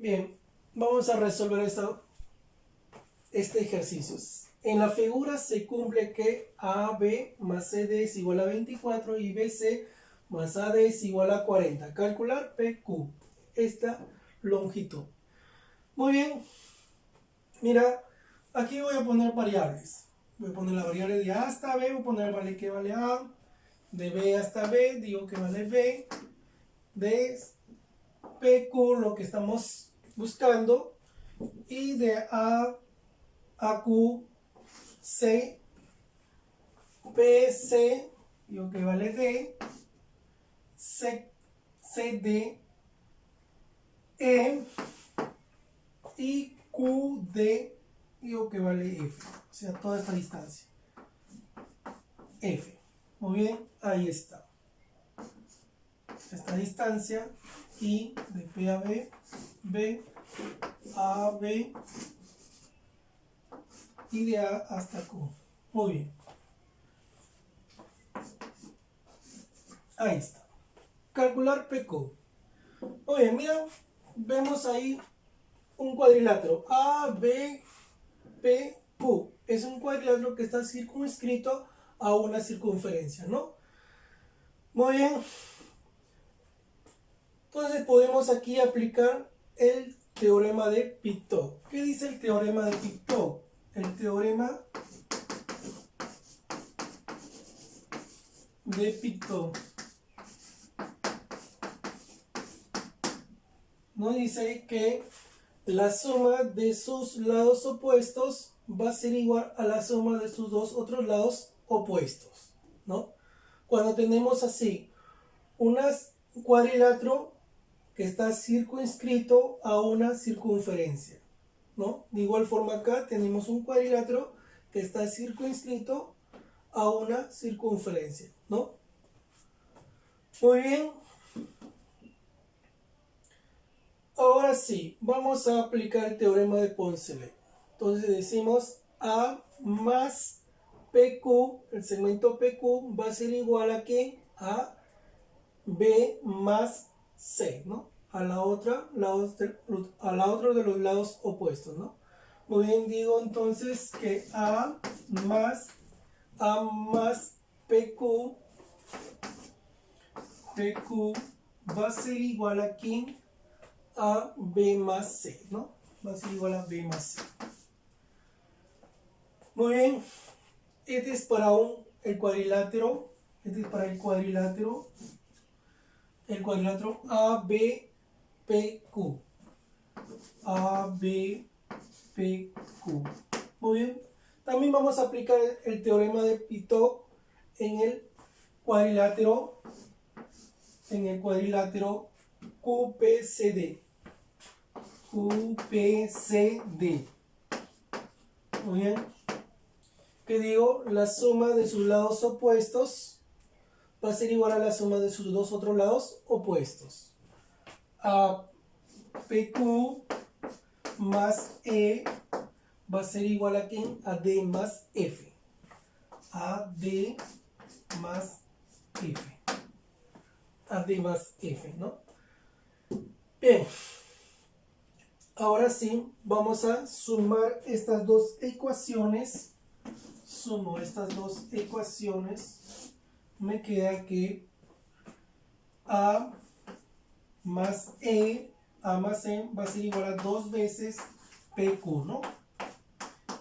Bien, vamos a resolver este ejercicio. En la figura se cumple que AB más CD es igual a 24 y BC más AD es igual a 40. Calcular PQ, esta longitud. Muy bien, mira, aquí voy a poner variables. Voy a poner la variable de A hasta B, voy a poner vale que vale A, de B hasta B, digo que vale B, de PQ lo que estamos buscando, y de A Q C P C digo que vale D, C D E y Q D digo que vale F, o sea toda esta distancia F. Muy bien, ahí está esta distancia, y de P a B, B a B y de A hasta Q. Muy bien, ahí está. Calcular PQ. Muy bien, mira, vemos ahí un cuadrilátero A, B, P, Q. Es un cuadrilátero que está circunscrito a una circunferencia, ¿no? Muy bien. Entonces podemos aquí aplicar el teorema de Pitot. ¿Qué dice el teorema de Pitot? El teorema de Pitot nos dice que la suma de sus lados opuestos va a ser igual a la suma de sus dos otros lados opuestos, ¿no? Cuando tenemos así un cuadrilátero que está circunscrito a una circunferencia, ¿no? De igual forma acá tenemos un cuadrilátero que está circunscrito a una circunferencia, ¿no? Muy bien. Ahora sí, vamos a aplicar el teorema de Poncelet. Entonces decimos A más PQ, el segmento PQ va a ser igual a ¿qué? A B más C, ¿no? A la otra de los lados opuestos, ¿no? Muy bien, digo entonces que A más PQ va a ser igual a ¿quién? A B más C, ¿no? Va a ser igual a B más C. Muy bien, este es para el cuadrilátero, el cuadrilátero ABPQ. ABPQ. Muy bien, también vamos a aplicar el teorema de Pitot en el cuadrilátero QPCD. QPCD. Muy bien. Que digo, la suma de sus lados opuestos va a ser igual a la suma de sus dos otros lados opuestos. A PQ más E va a ser igual a ¿quién? A D más F. A D más F. A D más F, ¿no? Bien. Ahora sí, vamos a sumar estas dos ecuaciones. Sumo estas dos ecuaciones. Me queda que A más E va a ser igual a 2 veces PQ, ¿no?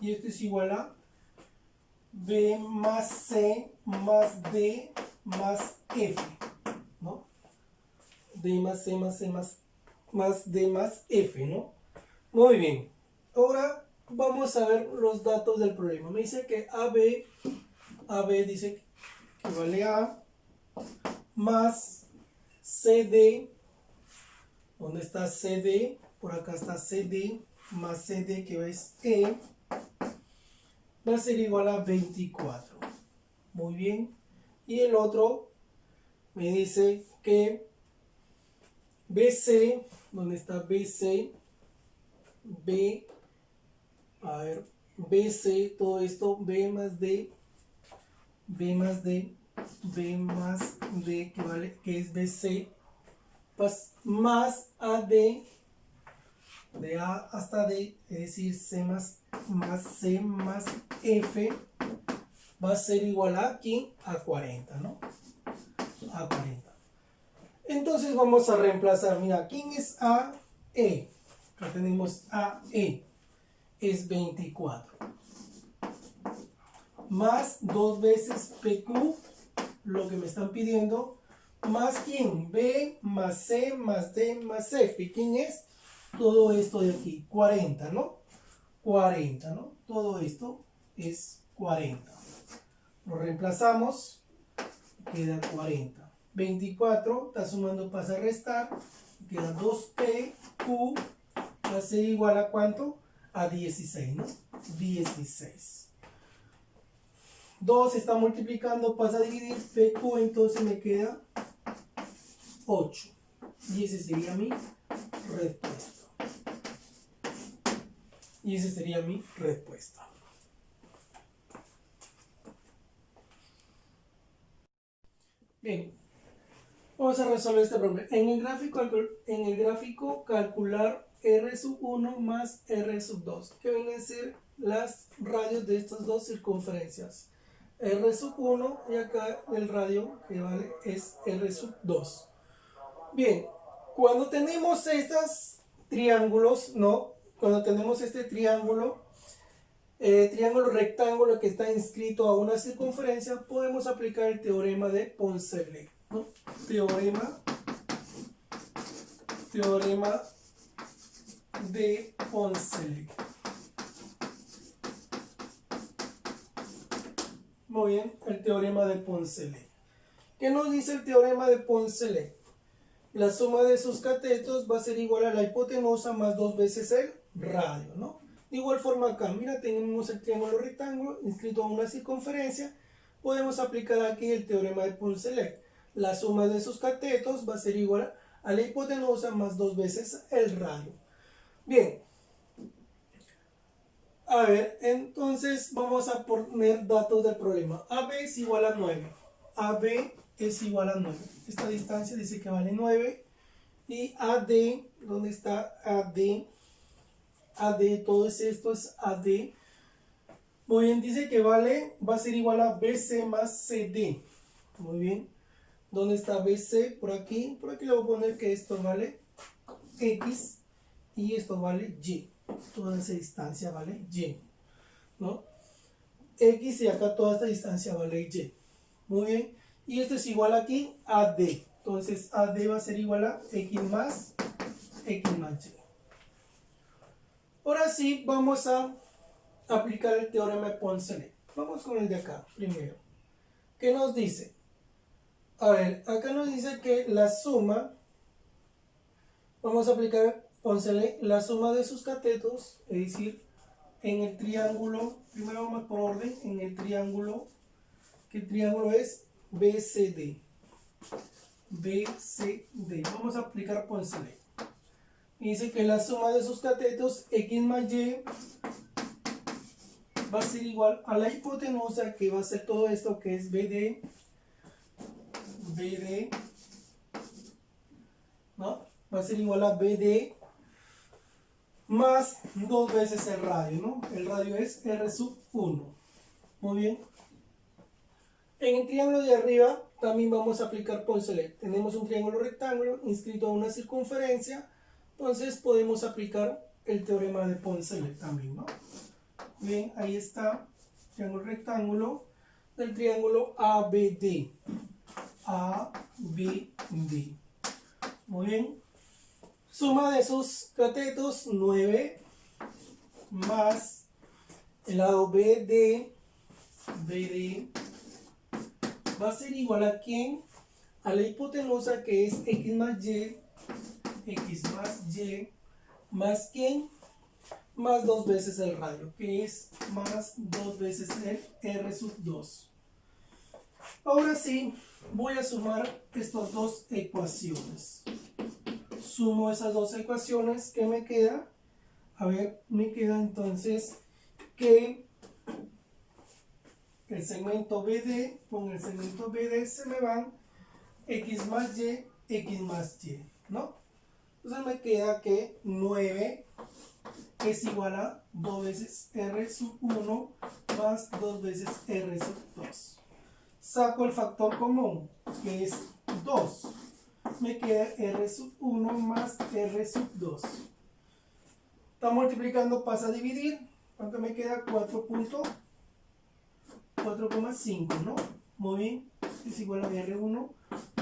Y esto es igual a B más C más D más F, ¿no? D más C más C más D más F, ¿no? Muy bien. Ahora vamos a ver los datos del problema. Me dice que AB dice que vale A más CD. ¿Dónde está CD? Por acá está CD más CD, que es E, va a ser igual a 24. Muy bien. Y el otro me dice que BC, ¿dónde está BC? BC, todo esto, B más D, B más D, B más D, que es BC, más AD de A hasta D, es decir, C más C más F, va a ser igual a aquí, a 40, ¿no? A 40. Entonces vamos a reemplazar, mira, ¿quién es A? E. Acá tenemos A, E, es 24. Más 2 veces PQ, lo que me están pidiendo, más ¿quién? B, más C, más D, más F. ¿Quién es? Todo esto de aquí, 40, ¿no? 40, ¿no? Todo esto es 40. Lo reemplazamos, queda 40. 24, está sumando, pasa a restar, queda 2PQ, va a ser igual a ¿cuánto? A 16, ¿no? 16. 2 está multiplicando, pasa a dividir, PQ, entonces me queda 8. Y ese sería mi respuesta. Y esa sería mi respuesta. Bien, vamos a resolver este problema. En el gráfico calcular R sub 1 más R sub 2, que vienen a ser las radios de estas dos circunferencias. R sub 1 y acá el radio que vale es R sub 2. Bien, cuando tenemos estos triángulos, ¿no? Cuando tenemos este triángulo rectángulo que está inscrito a una circunferencia, podemos aplicar el teorema de Poncelet, ¿no? Teorema de Poncelet. Muy bien, el teorema de Poncelet. ¿Qué nos dice el teorema de Poncelet? La suma de sus catetos va a ser igual a la hipotenusa más 2 veces el radio, ¿no? De igual forma acá, mira, tenemos el triángulo rectángulo inscrito a una circunferencia. Podemos aplicar aquí el teorema de Poncelet. La suma de sus catetos va a ser igual a la hipotenusa más 2 veces el radio. Bien. A ver, entonces vamos a poner datos del problema. AB es igual a 9. AB es igual a 9. Esta distancia dice que vale 9. Y AD, ¿dónde está AD? AD, todo esto es AD. Muy bien, dice que vale, va a ser igual a BC más CD. Muy bien. ¿Dónde está BC? Por aquí. Por aquí le voy a poner que esto vale X y esto vale Y. Toda esa distancia vale Y, ¿no? X y acá toda esta distancia vale Y. Muy bien. Y esto es igual aquí a D. Entonces AD va a ser igual a X más Y. Ahora sí, vamos a aplicar el teorema de Poncelet. Vamos con el de acá primero. ¿Qué nos dice? A ver, acá nos dice que la suma, vamos a aplicar Poncelet, la suma de sus catetos, es decir, en el triángulo, primero vamos por orden, en el triángulo, que el triángulo es BCD. BCD. Vamos a aplicar Poncelet. Dice que la suma de sus catetos X más Y va a ser igual a la hipotenusa, que va a ser todo esto que es BD, ¿no? Va a ser igual a BD más 2 veces el radio, ¿no? El radio es R sub 1. Muy bien. En el triángulo de arriba también vamos a aplicar Poncelet. Tenemos un triángulo rectángulo inscrito a una circunferencia, entonces podemos aplicar el teorema de Poncelet también, ¿no? Bien, ahí está el triángulo rectángulo del triángulo ABD. ABD. Muy bien. Suma de sus catetos 9 más el lado BD va a ser igual a ¿quién? A la hipotenusa, que es X más Y más ¿quién? Más 2 veces el radio, que es más 2 veces el R sub 2. Ahora sí, voy a sumar estas dos ecuaciones. Sumo esas dos ecuaciones, ¿qué me queda? A ver, me queda entonces que el segmento BD, con el segmento BD se me van X más Y, ¿no? Entonces me queda que 9 es igual a 2 veces R sub 1 más 2 veces R sub 2. Saco el factor común, que es 2. Me queda R sub 1 más R sub 2. Está multiplicando, pasa a dividir. ¿Cuánto me queda? 4,5, ¿no? Muy bien. Es igual a R1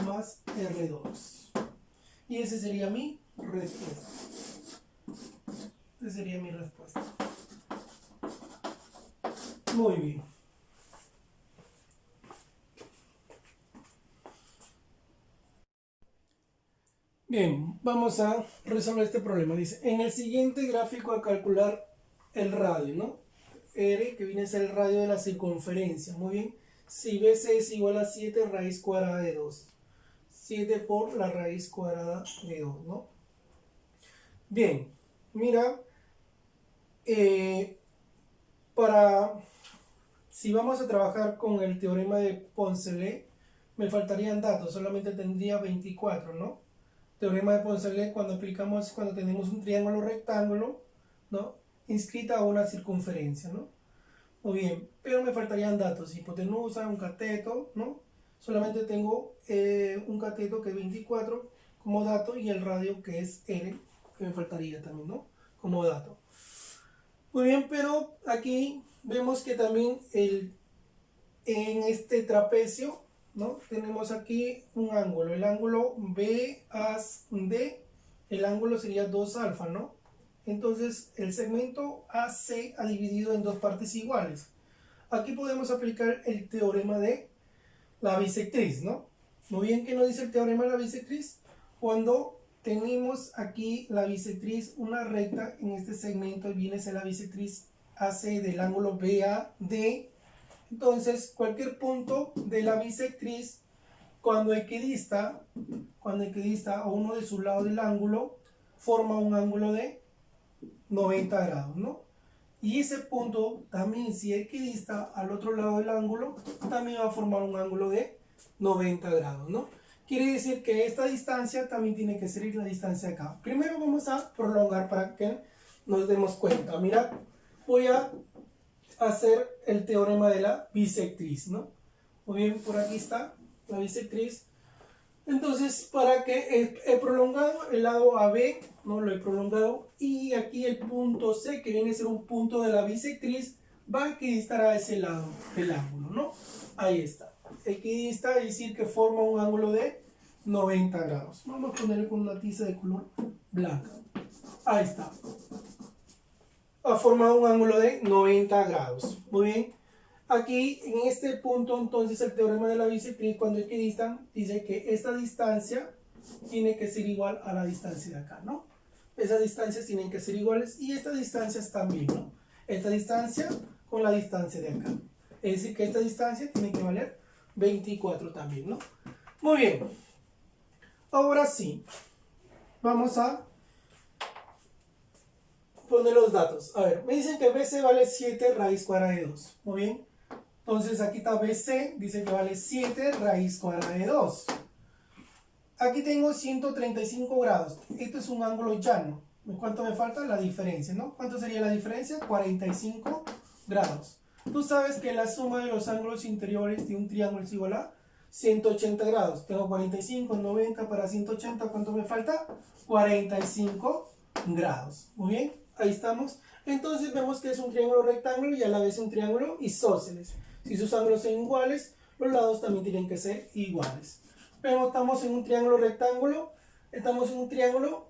más R2. Y ese sería mi respuesta. Esa sería mi respuesta. Muy bien. Bien, vamos a resolver este problema. Dice, en el siguiente gráfico a calcular el radio, ¿no? R, que viene a ser el radio de la circunferencia. Muy bien. Si BC es igual a 7 raíz cuadrada de 2. 7 por la raíz cuadrada de 2, ¿no? Bien, mira, si vamos a trabajar con el teorema de Poncelet, me faltarían datos, solamente tendría 24, ¿no? Teorema de Poncelet cuando tenemos un triángulo rectángulo, ¿no? Inscrita a una circunferencia, ¿no? Muy bien, pero me faltarían datos, hipotenusa, un cateto, ¿no? Solamente tengo un cateto que es 24 como dato y el radio que es R, que me faltaría también, ¿no? Como dato. Muy bien, pero aquí vemos que también en este trapecio, ¿no? Tenemos aquí un ángulo, el ángulo BAD, el ángulo sería 2 alfa, ¿no? Entonces el segmento AC ha dividido en dos partes iguales. Aquí podemos aplicar el teorema de la bisectriz, ¿no? Muy bien, ¿qué nos dice el teorema de la bisectriz? Cuando tenemos aquí la bisectriz, una recta en este segmento, viene a ser la bisectriz AC del ángulo BAD. Entonces, cualquier punto de la bisectriz, cuando equidista a uno de sus lados del ángulo, forma un ángulo de 90 grados, ¿no? Y ese punto también, si equidista al otro lado del ángulo, también va a formar un ángulo de 90 grados, ¿no? Quiere decir que esta distancia también tiene que ser la distancia acá. Primero vamos a prolongar para que nos demos cuenta. Mira, voy a hacer el teorema de la bisectriz, ¿no? Muy bien, por aquí está la bisectriz. Entonces, para que he prolongado el lado AB, ¿no? Lo he prolongado, y aquí el punto C, que viene a ser un punto de la bisectriz, va a equidistar a ese lado del ángulo, ¿no? Ahí está. Equidista, es decir, que forma un ángulo de 90 grados. Vamos a ponerle con una tiza de color blanca. Ahí está. Ha formado un ángulo de 90 grados. Muy bien. Aquí, en este punto, entonces, el teorema de la bisectriz, cuando equidistan, dice que esta distancia tiene que ser igual a la distancia de acá, ¿no? Esas distancias tienen que ser iguales y estas distancias también, ¿no? Esta distancia con la distancia de acá. Es decir, que esta distancia tiene que valer 24 también, ¿no? Muy bien. Ahora sí, vamos a poner los datos. A ver, me dicen que BC vale 7 raíz cuadrada de 2. Muy bien. Entonces aquí está BC, dice que vale 7 raíz cuadrada de 2. Aquí tengo 135 grados. Esto es un ángulo llano. ¿Cuánto me falta? La diferencia, ¿no? ¿Cuánto sería la diferencia? 45 grados. Tú sabes que la suma de los ángulos interiores de un triángulo es igual a 180 grados. Tengo 45, 90 para 180. ¿Cuánto me falta? 45 grados. Muy bien, ahí estamos. Entonces vemos que es un triángulo rectángulo y a la vez un triángulo isósceles. Si sus ángulos son iguales, los lados también tienen que ser iguales. Pero estamos en un triángulo rectángulo, estamos en un triángulo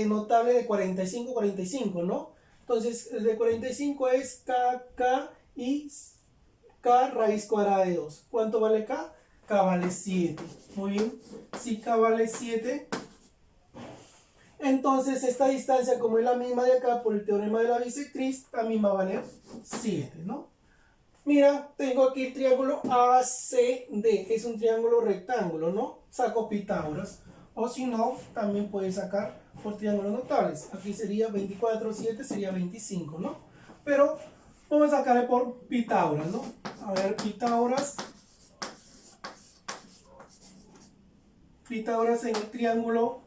notable de 45, 45, ¿no? Entonces, el de 45 es K y K raíz cuadrada de 2. ¿Cuánto vale K? K vale 7. Muy bien. Si K vale 7, entonces esta distancia, como es la misma de acá por el teorema de la bisectriz, también va a valer 7, ¿no? Mira, tengo aquí el triángulo ACD, es un triángulo rectángulo, ¿no? Saco Pitágoras. O si no, también puedes sacar por triángulos notables. Aquí sería 24, 7 sería 25, ¿no? Pero vamos a sacar por Pitágoras, ¿no? A ver, Pitágoras en el triángulo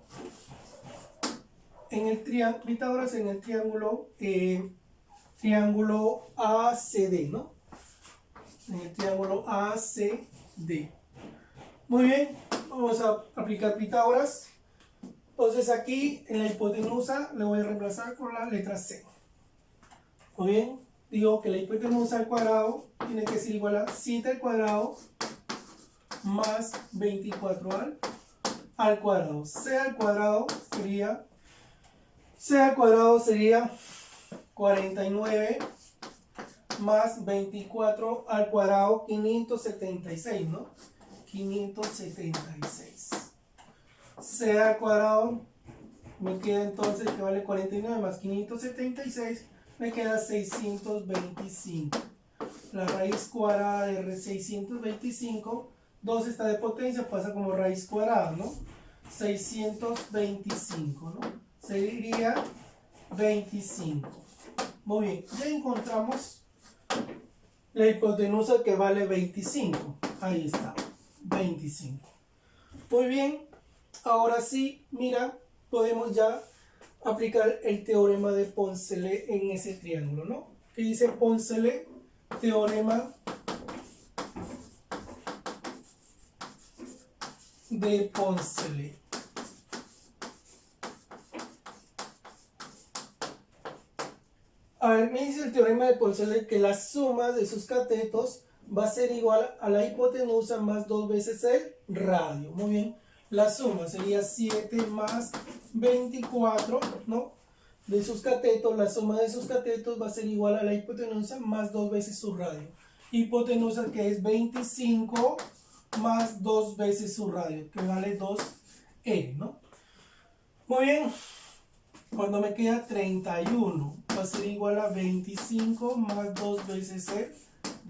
en el Pitágoras en el triángulo ACD, ¿no? En el triángulo ACD. Muy bien, vamos a aplicar Pitágoras. Entonces aquí en la hipotenusa le voy a reemplazar con la letra C. Muy bien, digo que la hipotenusa al cuadrado tiene que ser igual a 7 al cuadrado más 24 al cuadrado. C al cuadrado sería 49 más 24 al cuadrado, 576, ¿no? 576. C al cuadrado me queda entonces que vale 49 más 576, me queda 625. La raíz cuadrada de 625, 2 está de potencia, pasa como raíz cuadrada, ¿no? 625, ¿no? Sería 25. Muy bien, ya encontramos la hipotenusa que vale 25. Ahí está, 25. Muy bien, ahora sí, mira, podemos ya aplicar el teorema de Poncelet en ese triángulo, ¿no? ¿Qué dice Poncelet? Teorema de Poncelet. A ver, me dice el teorema de Poncelet que la suma de sus catetos va a ser igual a la hipotenusa más 2 veces el radio. Muy bien, la suma sería 7 más 24, ¿no? De sus catetos, la suma de sus catetos va a ser igual a la hipotenusa más 2 veces su radio. Hipotenusa que es 25 más 2 veces su radio, que vale 2N, ¿no? Muy bien. Cuando me queda 31, va a ser igual a 25 más 2 veces el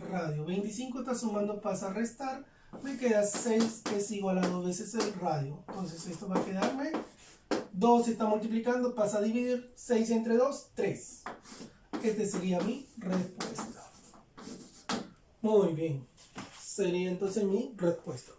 radio. 25 está sumando, pasa a restar. Me queda 6, que es igual a 2 veces el radio. Entonces esto va a quedarme 2 está multiplicando, pasa a dividir. 6 entre 2, 3. Este sería mi respuesta. Muy bien. Sería entonces mi respuesta.